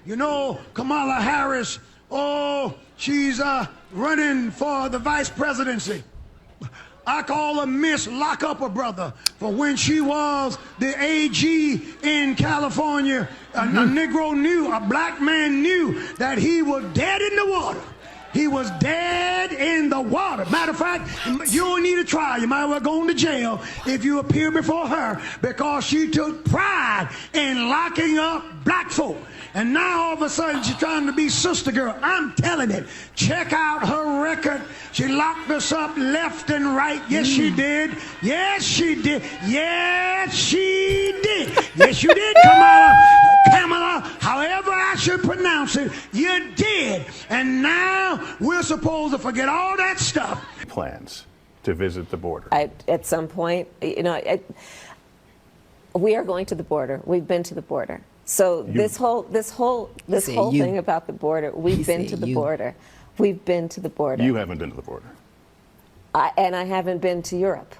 You know, Kamala Harris, oh, she's running for the vice presidency. I call her Miss Lock Up Her Brother, for when she was the AG in California, a Negro knew, a black man knew that he was dead in the water. He was dead in the water. Matter of fact, you don't need a trial. You might as well go to jail if you appear before her, because she took pride in locking up black folk. And now all of a sudden she's trying to be sister girl. I'm telling it. Check out her record. She locked us up left and right. Yes, she did. Yes, she did. Yes, she did. Yes, you did, Kamala, however I should pronounce it, you did. And now we're supposed to forget all that stuff. Plans to visit the border. At some point, you know, we are going to the border. We've been to the border. So this whole thing about the border, we've been to the border. We've been to the border. You haven't been to the border. And I haven't been to Europe.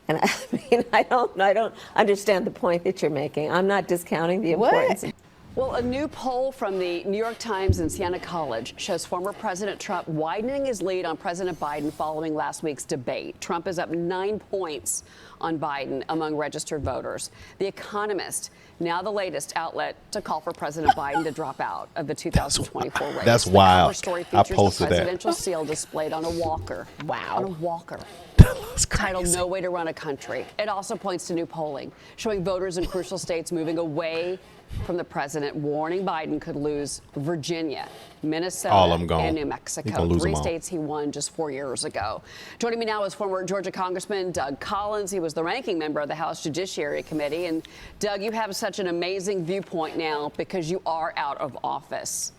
And I mean, I don't understand the point that you're making. I'm not discounting the importance. What? Well, a new poll from the New York Times and Siena College shows former President Trump widening his lead on President Biden following last week's debate. Trump is up 9 points on Biden among registered voters. The Economist, now the latest outlet to call for President Biden to drop out of the 2024 race. That's wild. The story I features posted the presidential seal displayed on a walker. Wow. On a walker. That's crazy. Titled No Way to Run a Country. It also points to new polling showing voters in crucial states moving away from the president, warning Biden could lose Virginia, Minnesota, and New Mexico, 3 states he won just 4 years ago. Joining me now is former Georgia Congressman Doug Collins. He was the ranking member of the House Judiciary Committee. And Doug, you have such an amazing viewpoint now because you are out of office.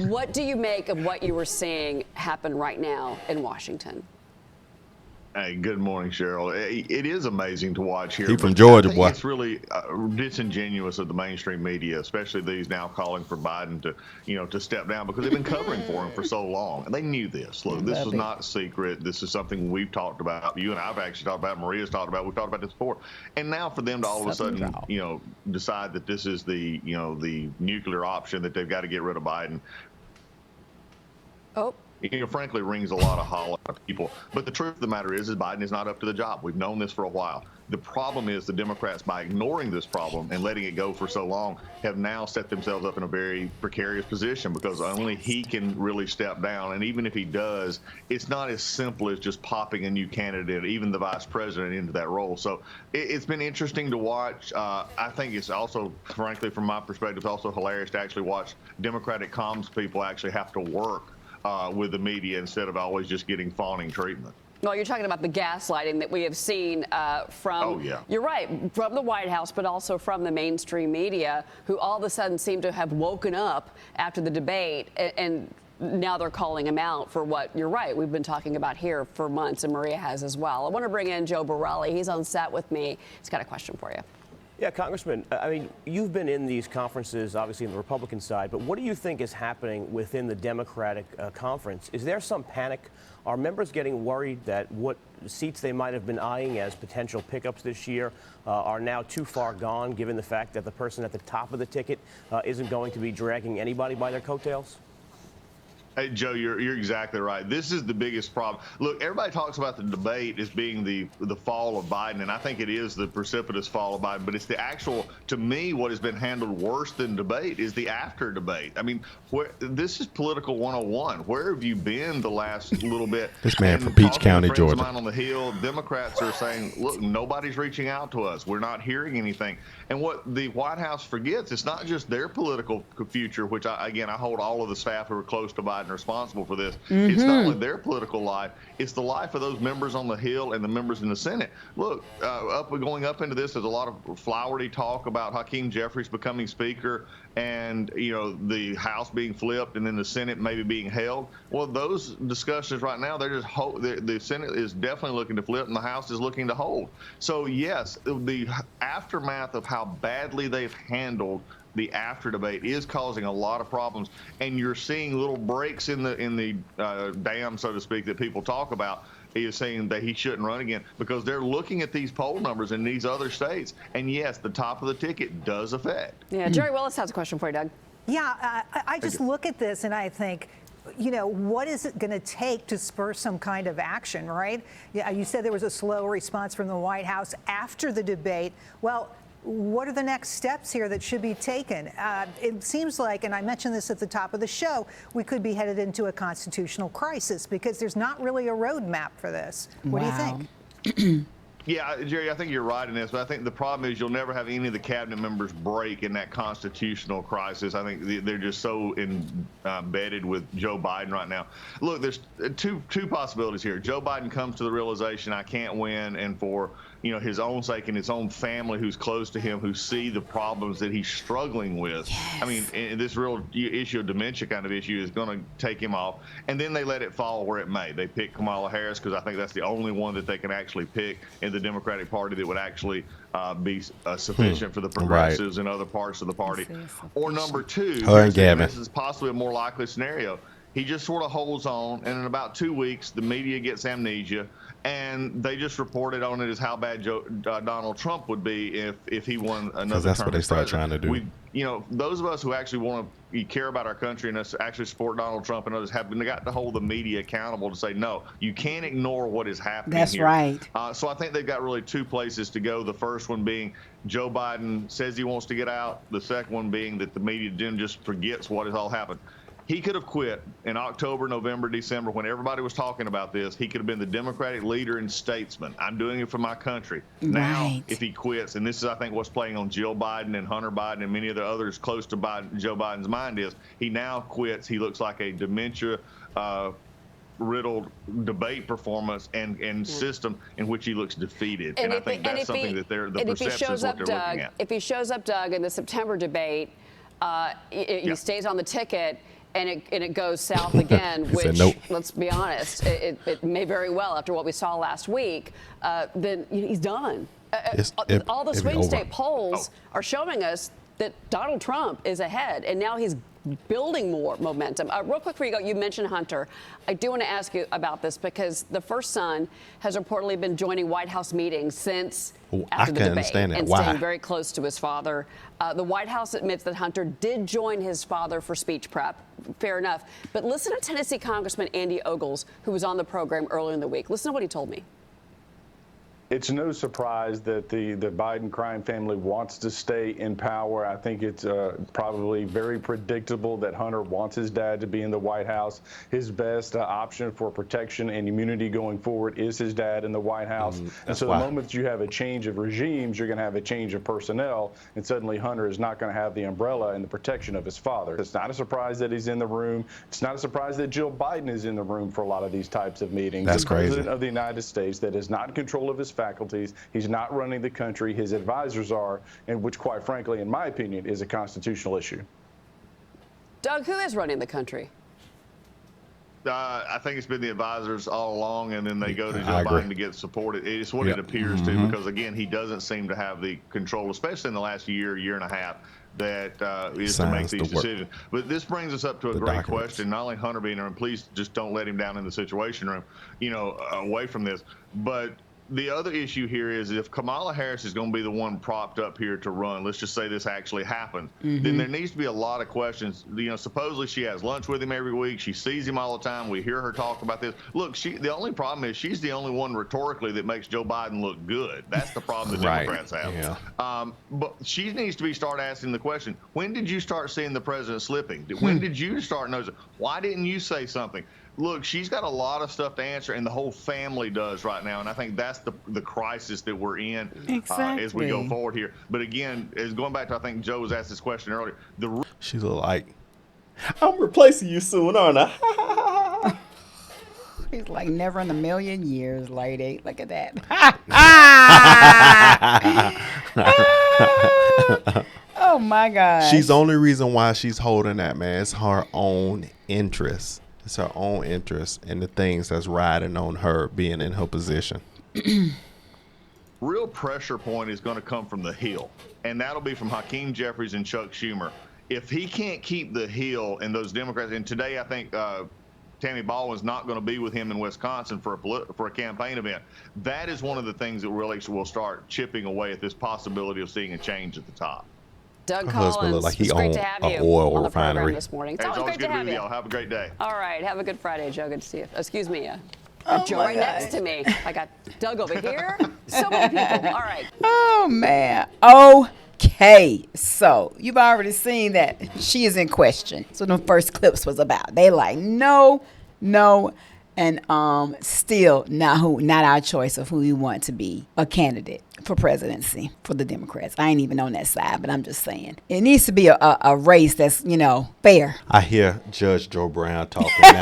What do you make of what you were seeing happen right now in Washington? Hey, good morning, Cheryl. It is amazing to watch here. He from Georgia, boy. It's really disingenuous of the mainstream media, especially these now calling for Biden to step down, because they've been covering for him for so long, and they knew this. Look, this was not secret. This is something we've talked about. You and I've actually talked about. Maria's talked about. We've talked about this before. And now for them to all of a sudden, decide that this is the nuclear option, that they've got to get rid of Biden. Oh. Frankly, rings a lot of hollow to people. But the truth of the matter is Biden is not up to the job. We've known this for a while. The problem is the Democrats, by ignoring this problem and letting it go for so long, have now set themselves up in a very precarious position, because only he can really step down. And even if he does, it's not as simple as just popping a new candidate, even the vice president, into that role. So it's been interesting to watch. I think it's also, frankly, from my perspective, it's also hilarious to actually watch Democratic comms people actually have to work with the media instead of always just getting fawning treatment. Well, you're talking about the gaslighting that we have seen from, you're right, from the White House, but also from the mainstream media, who all of a sudden seem to have woken up after the debate, and now they're calling him out for what, you're right, we've been talking about here for months, and Maria has as well. I want to bring in Joe Borelli. He's on set with me. He's got a question for you. Yeah, Congressman, I mean, you've been in these conferences, obviously, on the Republican side, but what do you think is happening within the Democratic conference? Is there some panic? Are members getting worried that what seats they might have been eyeing as potential pickups this year are now too far gone, given the fact that the person at the top of the ticket isn't going to be dragging anybody by their coattails? Hey, Joe, you're exactly right. This is the biggest problem. Look, everybody talks about the debate as being the fall of Biden, and I think it is the precipitous fall of Biden, but it's the actual, to me, what has been handled worse than debate is the after debate. I mean, this is political 101. Where have you been the last little bit? This man from Peach County, Georgia. Mine on the Hill, Democrats are saying, look, nobody's reaching out to us. We're not hearing anything. And what the White House forgets, it's not just their political future, which, I hold all of the staff who are close to Biden responsible for this. It's not only their political life, it's the life of those members on the Hill and the members in the Senate. Look, going up into this, there's a lot of flowery talk about Hakeem Jeffries becoming Speaker, and the House being flipped and then the Senate maybe being held. Well, those discussions right now, they're just the Senate is definitely looking to flip and the House is looking to hold. So yes, the aftermath of how badly they've handled the after debate is causing a lot of problems, and you're seeing little breaks in the dam, so to speak, that people talk about. He is saying that he shouldn't run again because they're looking at these poll numbers in these other states, and yes, the top of the ticket does affect. Yeah, Jerry Willis has a question for you, Doug. Yeah, I just look at this and I think, you know, what is it going to take to spur some kind of action, right? Yeah, you said there was a slow response from the White House after the debate. Well, what are the next steps here that should be taken? It seems like, and I mentioned this at the top of the show, we could be headed into a constitutional crisis because there's not really a roadmap for this. What do you think? Yeah, Jerry, I think you're right in this, but I think the problem is you'll never have any of the cabinet members break in that constitutional crisis. I think they're just so embedded with Joe Biden right now. Look, there's two possibilities here. Joe Biden comes to the realization I can't win, and for his own sake and his own family who's close to him, who see the problems that he's struggling with. Yes. I mean, this real issue of dementia kind of issue is going to take him off. And then they let it fall where it may. They pick Kamala Harris because I think that's the only one that they can actually pick in the Democratic Party that would actually be sufficient for the progressives and other parts of the party. Or number two, this is possibly a more likely scenario. He just sort of holds on, and in about 2 weeks, the media gets amnesia, and they just reported on it as how bad Donald Trump would be if he won another term. Because that's what they start trying to do. Those of us who actually want to care about our country and us actually support Donald Trump and others have got to hold the media accountable to say, no, you can't ignore what is happening That's here. Right. So I think they've got really two places to go. The first one being Joe Biden says he wants to get out. The second one being that the media then just forgets what has all happened. He could have quit in October, November, December, when everybody was talking about this. He could have been the Democratic leader and statesman. I'm doing it for my country. Right. Now, if he quits, and this is, I think, what's playing on Jill Biden and Hunter Biden and many of the others close to Joe Biden's mind is he now quits. He looks like a dementia riddled debate performance and system in which he looks defeated. And I think that's something that the perception is what they're looking at. If he shows up, Doug, in the September debate, he stays on the ticket, and it goes south again, which, let's be honest, it may very well, after what we saw last week, then he's done. All the swing state polls are showing us that Donald Trump is ahead, and now he's building more momentum. Real quick before you go, you mentioned Hunter. I do want to ask you about this because the first son has reportedly been joining White House meetings since after the debate and staying very close to his father. The White House admits that Hunter did join his father for speech prep. Fair enough. But listen to Tennessee Congressman Andy Ogles, who was on the program earlier in the week. Listen to what he told me. It's no surprise that the Biden crime family wants to stay in power. I think it's probably very predictable that Hunter wants his dad to be in the White House. His best option for protection and immunity going forward is his dad in the White House. And so the moment you have a change of regimes, you're going to have a change of personnel, and suddenly Hunter is not going to have the umbrella and the protection of his father. It's not a surprise that he's in the room. It's not a surprise that Jill Biden is in the room for a lot of these types of meetings. That's crazy. The president of the United States that is not in control of his faculties. He's not running the country. His advisors are, and which, quite frankly, in my opinion, is a constitutional issue. Doug, who is running the country? I think it's been the advisors all along, and then they go to Joe Biden to get supported. It's what it appears to, because, again, he doesn't seem to have the control, especially in the last year and a half, that is to make these decisions. But this brings us up to a great question. Not only Hunter being there, and please just don't let him down in the Situation Room, away from this, but the other issue here is if Kamala Harris is going to be the one propped up here to run, let's just say this actually happens, then there needs to be a lot of questions. Supposedly she has lunch with him every week. She sees him all the time. We hear her talk about this. Look, the only problem is she's the only one rhetorically that makes Joe Biden look good. That's the problem the Democrats have. Yeah. But she needs to start asking the question, when did you start seeing the president slipping? When did you start noticing? Why didn't you say something? Look, she's got a lot of stuff to answer, and the whole family does right now. And I think that's the crisis that we're in as we go forward here. But again, going back to, I think Joe was asked this question earlier. She's like, I'm replacing you soon, aren't I? He's like, never in a million years, lady. Look at that. Oh, my God. She's the only reason why she's holding that, man. It's her own interest. It's her own interest in the things that's riding on her being in her position. Real pressure point is going to come from the Hill, and that'll be from Hakeem Jeffries and Chuck Schumer. If he can't keep the Hill and those Democrats, and today I think Tammy Baldwin's not going to be with him in Wisconsin for a campaign event. That is one of the things that really will start chipping away at this possibility of seeing a change at the top. Doug Her husband look Collins, like he it's great to owned have an you oil on the program refinery. this morning. It's Hey, always great good to have to be you. with y'all. Have a great day. All right, have a good Friday, Joe. Good to see you. Excuse me, Joe my right next to me. I got Doug over here. So many people. All right. Oh, man. Okay. So you've already seen that she is in question. So the first clips was about. They like, no, and still not our choice of who we want to be a candidate for presidency for the Democrats. I ain't even on that side, but I'm just saying it needs to be a race that's fair. I hear Judge Joe Brown talking now.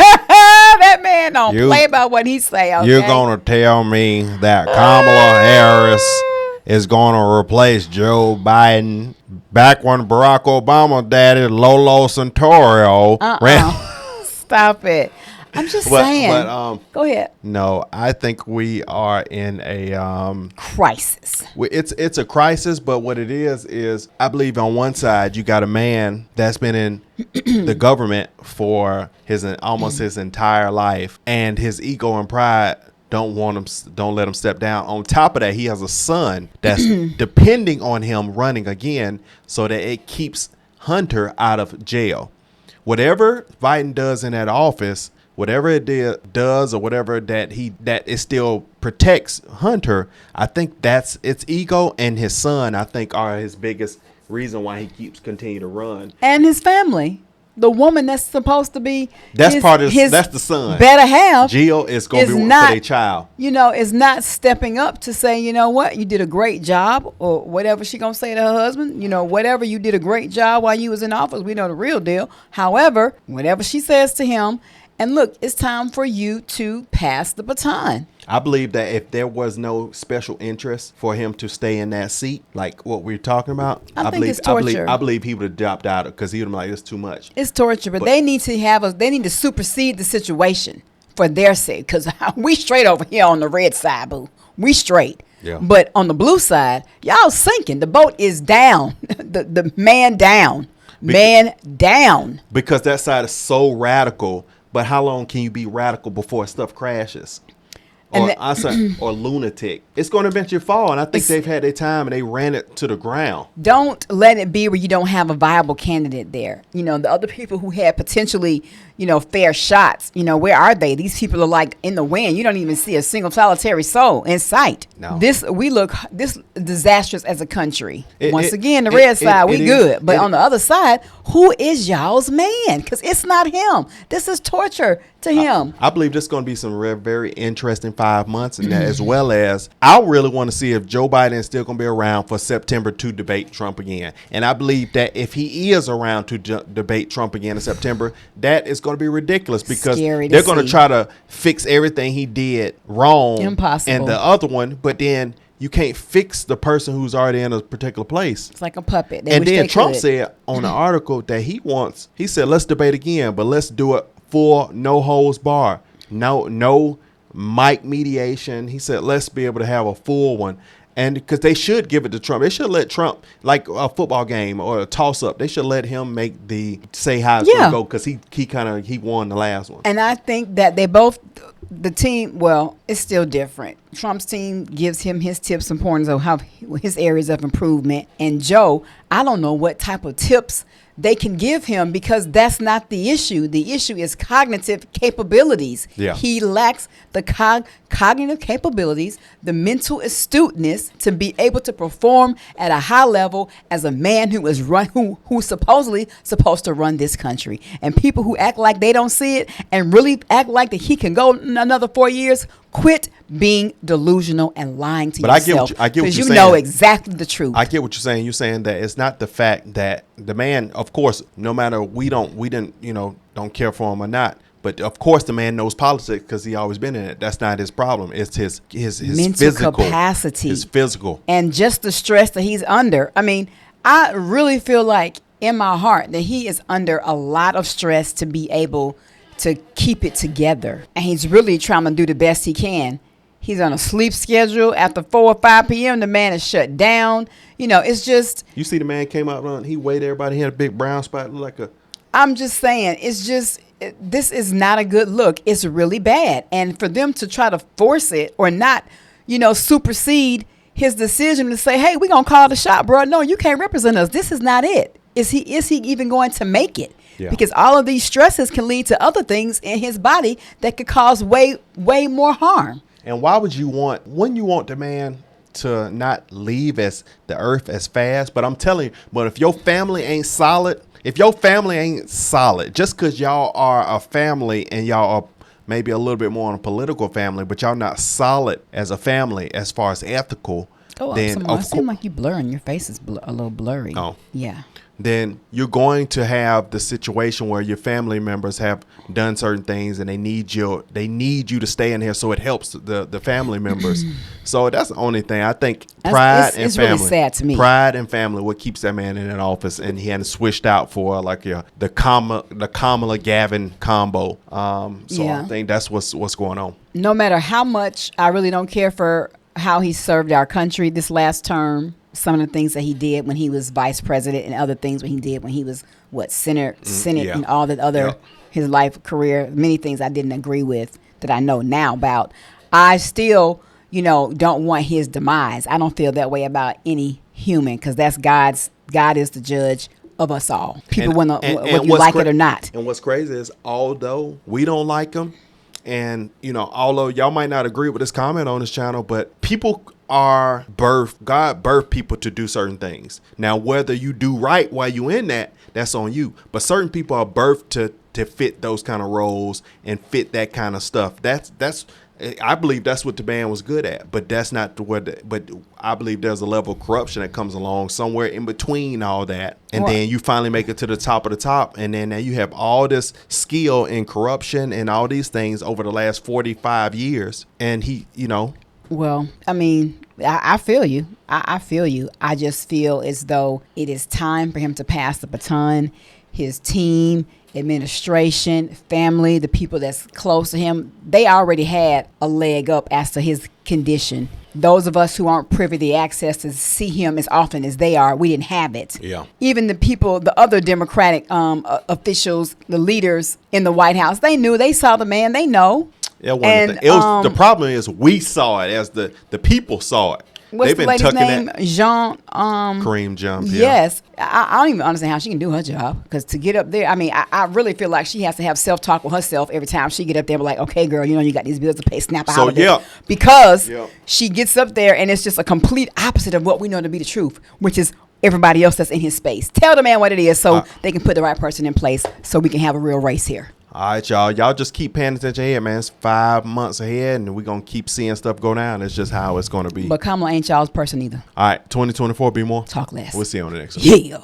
That man don't play about what he say. Okay? You're going to tell me that Kamala Harris is going to replace Joe Biden? Back when Barack Obama daddy Lolo Santorio ran. Stop it. I'm just saying. But, go ahead. No, I think we are in a crisis. It's a crisis, but what it is I believe on one side you got a man that's been in the government for almost his entire life, and his ego and pride don't let him step down. On top of that, he has a son that's depending on him running again, so that it keeps Hunter out of jail. Whatever Biden does in that office, whatever it does or whatever that it still protects Hunter, I think that's its ego, and his son, I think, are his biggest reason why he keeps continue to run. And his family. The woman that's supposed to be that's the son. Better half. Jill is going to be one for their child. Is not stepping up to say, you know what, you did a great job, or whatever she gonna say to her husband. Whatever, you did a great job while you was in office. We know the real deal. However, whatever she says to him, and look, it's time for you to pass the baton. I believe that if there was no special interest for him to stay in that seat, like what we're talking about, I think it's torture. I believe he would have dropped out because he would have been like, it's too much. It's torture, but they need to supersede the situation for their sake, because we straight over here on the red side, boo. We straight. Yeah. But on the blue side, y'all sinking. The boat is down. the man down. Man down. Because that side is so radical. But how long can you be radical before stuff crashes? Or lunatic. It's going to eventually fall, and I think they've had their time and they ran it to the ground. Don't let it be where you don't have a viable candidate there. The other people who had potentially, fair shots, where are they? These people are like in the wind. You don't even see a single solitary soul in sight. No. This disastrous as a country. Once again, the red side, we good. But on the other side, who is y'all's man? Because it's not him. This is torture to him. I believe this is going to be some very interesting 5 months, and as well as I really want to see if Joe Biden is still going to be around for September to debate Trump again. And I believe that if he is around to debate Trump again in September, that is going to be ridiculous, because they're going to try to fix everything he did wrong. Impossible. And the other one, but then you can't fix the person who's already in a particular place. It's like a puppet. And then Trump said on the article that he said, let's debate again, but let's do it full, no holds bar, no mic mediation. He said, let's be able to have a full one. And because they should give it to Trump. They should let Trump, like a football game or a toss up, they should let him say how it's going to go, because he won the last one. And I think that the team, well, it's still different. Trump's team gives him his tips and pointers of how his areas of improvement. And Joe, I don't know what type of tips they can give him, because that's not the issue. The issue is cognitive capabilities. Yeah. He lacks the cognitive capabilities, the mental astuteness to be able to perform at a high level as a man who's supposedly supposed to run this country. And people who act like they don't see it and really act like that he can go another 4 years, quit being delusional and lying to yourself. I get what you're saying. Because you know exactly the truth. I get what you're saying. You're saying that it's not the fact that the man, of course, no matter we don't care for him or not, but of course the man knows politics because he always been in it. That's not his problem. It's his mental physical capacity. His physical. And just the stress that he's under. I mean, I really feel like in my heart that he is under a lot of stress to be able to keep it together. And he's really trying to do the best he can. He's on a sleep schedule. After 4 or 5 p.m., the man is shut down. It's just... You see the man came out, he weighed everybody. He had a big brown spot. Looked like a... I'm just saying, it's just... This is not a good look. It's really bad. And for them to try to force it or not, supersede his decision to say, hey, we're going to call the shot, bro. No, you can't represent us. This is not it. Is he even going to make it? Yeah. Because all of these stresses can lead to other things in his body that could cause way more harm. And why would you wouldn't you want the man to not leave the earth as fast? But I'm telling you, but if your family ain't solid, just because y'all are a family and y'all are maybe a little bit more on a political family, but y'all not solid as a family as far as ethical, then it seems like you blurring. Your face is a little blurry. Oh. Yeah. Then you're going to have the situation where your family members have done certain things and they need you to stay in here, so it helps the family members. So that's the only thing. I think pride and family. Really sad to me. Pride and family, what keeps that man in that office, and he hadn't switched out for like the Kamala Gavin combo. I think that's what's going on. No matter how much I really don't care for how he served our country this last term, some of the things that he did when he was vice president and other things when he did when he was Senate and all that other his life career, many things I didn't agree with that I know now about. I still, don't want his demise. I don't feel that way about any human, because that's God is the judge of us all. People whether you like it or not. And what's crazy is, although we don't like him, and although y'all might not agree with this comment on this channel, but people God birthed people to do certain things. Now, whether you do right while you in that's on you. But certain people are birthed to fit those kind of roles and fit that kind of stuff. I believe that's what the man was good at, but that's not but I believe there's a level of corruption that comes along somewhere in between all that. And then you finally make it to the top of the top. And then now you have all this skill in corruption and all these things over the last 45 years. And he, Well, I mean, I feel you. I feel you. I just feel as though it is time for him to pass the baton. His team, administration, family, the people that's close to him, they already had a leg up as to his condition. Those of us who aren't privy to access to see him as often as they are, we didn't have it. Yeah. Even the other Democratic officials, the leaders in the White House, they saw the man, they know. Yeah, the problem is we saw it as the people saw it. What's the lady's name? Kareem Jump. Yeah. Yes. I don't even understand how she can do her job, because to get up there, I mean, I really feel like she has to have self-talk with herself every time she get up there. But like, okay, girl, you got these bills to pay, snap out of it. Because she gets up there and it's just a complete opposite of what we know to be the truth, which is everybody else that's in his space. Tell the man what it is so they can put the right person in place so we can have a real race here. All right, y'all. Y'all just keep paying attention ahead, man. It's 5 months ahead, and we're going to keep seeing stuff go down. It's just how it's going to be. But Kamala ain't y'all's person either. All right, 2024, be more. Talk less. We'll see you on the next one. Yeah.